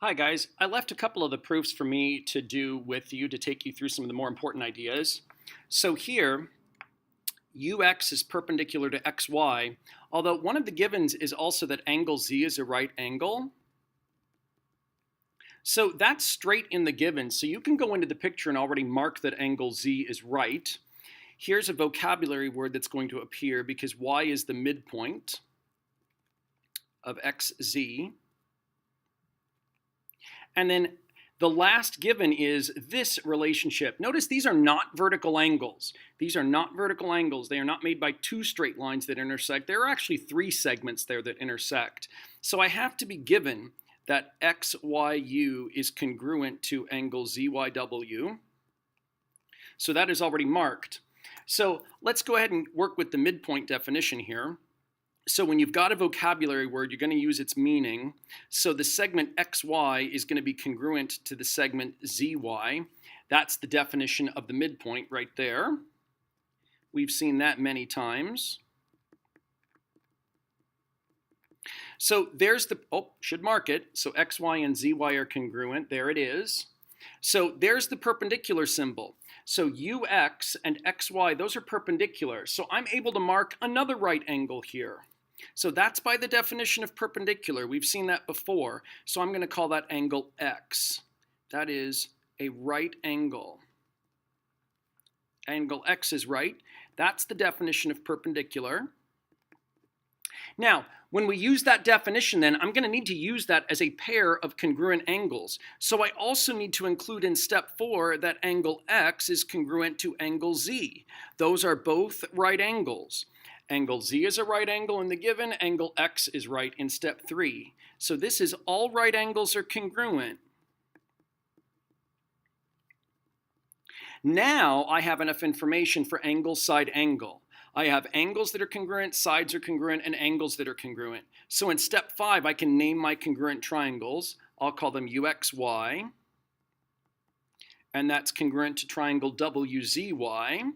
Hi guys, I left a couple of the proofs for me to do with you to take you through some of the more important ideas. So here, ux is perpendicular to xy, although one of the givens is also that angle z is a right angle. So that's straight in the given, so you can go into the picture and already mark that angle z is right. Here's a vocabulary word that's going to appear because y is the midpoint of xz. And then the last given is this relationship. Notice these are not vertical angles. These are not vertical angles. They are not made by two straight lines that intersect. There are actually three segments there that intersect. So I have to be given that xyu is congruent to angle zyw. So that is already marked. So let's go ahead and work with the midpoint definition here. So when you've got a vocabulary word, you're going to use its meaning. So the segment xy is going to be congruent to the segment zy. That's the definition of the midpoint right there. We've seen that many times. So there's the, should mark it. So xy and zy are congruent. There it is. So there's the perpendicular symbol. So ux and xy, those are perpendicular. So I'm able to mark another right angle here. So that's by the definition of perpendicular. We've seen that before. So I'm going to call that angle x. That is a right angle. Angle x is right. That's the definition of perpendicular. Now, when we use that definition then, I'm going to need to use that as a pair of congruent angles. So I also need to include in step 4 that angle x is congruent to angle z. Those are both right angles. Angle z is a right angle in the given, angle x is right in step 3. So this is all right angles are congruent. Now I have enough information for angle, side, angle. I have angles that are congruent, sides are congruent, and angles that are congruent. So in step 5, I can name my congruent triangles. I'll call them uxy, and that's congruent to triangle wzy.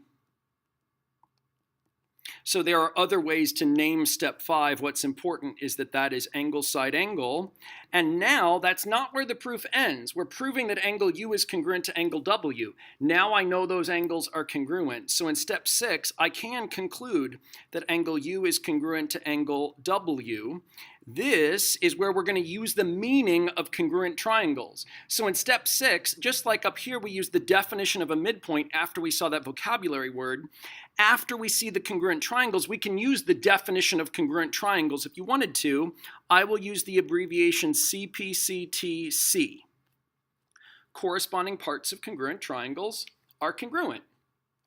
So there are other ways to name step 5. What's important is that that is angle, side, angle. And now that's not where the proof ends. We're proving that angle u is congruent to angle w. Now I know those angles are congruent. So in step 6, I can conclude that angle u is congruent to angle w. This is where we're going to use the meaning of congruent triangles. So in step 6, just like up here we use the definition of a midpoint after we saw that vocabulary word, after we see the congruent triangles, we can use the definition of congruent triangles. If you wanted to, I will use the abbreviation CPCTC. Corresponding parts of congruent triangles are congruent.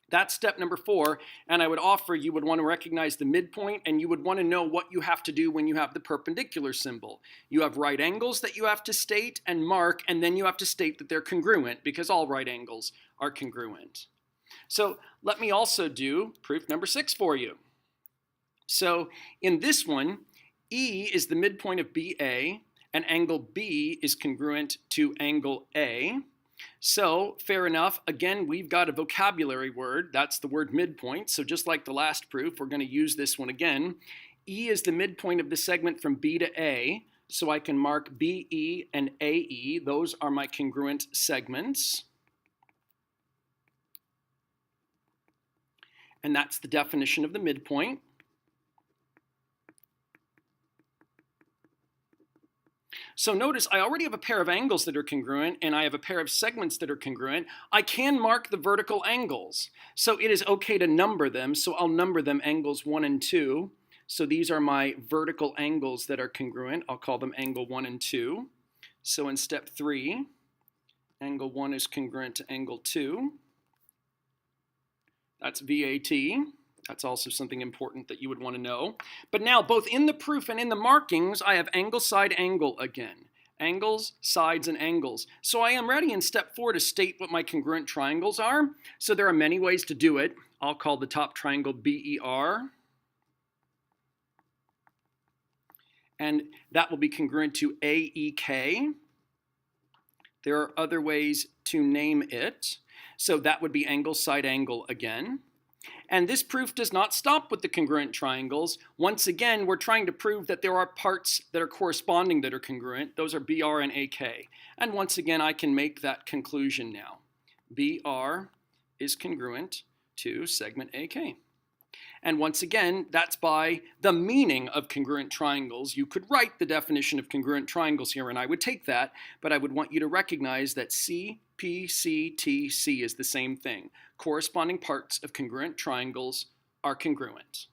That's step number 4, and I would offer you would want to recognize the midpoint, and you would want to know what you have to do when you have the perpendicular symbol. You have right angles that you have to state and mark, and then you have to state that they're congruent, because all right angles are congruent. So let me also do proof number 6 for you. So in this one, E is the midpoint of BA, and angle B is congruent to angle A. So, fair enough, again, we've got a vocabulary word, that's the word midpoint, so just like the last proof, we're going to use this one again. E is the midpoint of the segment from B to A, so I can mark BE and AE, those are my congruent segments. And that's the definition of the midpoint. So notice I already have a pair of angles that are congruent and I have a pair of segments that are congruent. I can mark the vertical angles. So it is okay to number them. So I'll number them angles 1 and 2. So these are my vertical angles that are congruent. I'll call them angle 1 and 2. So in step 3, angle 1 is congruent to angle 2. That's VAT. That's also something important that you would want to know. But now, both in the proof and in the markings, I have angle, side, angle again. Angles, sides, and angles. So I am ready in step 4 to state what my congruent triangles are. So there are many ways to do it. I'll call the top triangle BER. And that will be congruent to AEK. There are other ways to name it. So that would be angle, side, angle again. And this proof does not stop with the congruent triangles. Once again, we're trying to prove that there are parts that are corresponding that are congruent. Those are BR and AK. And once again, I can make that conclusion now. BR is congruent to segment AK. And once again, that's by the meaning of congruent triangles. You could write the definition of congruent triangles here, and I would take that, but I would want you to recognize that C, P, C, T, C is the same thing. Corresponding parts of congruent triangles are congruent.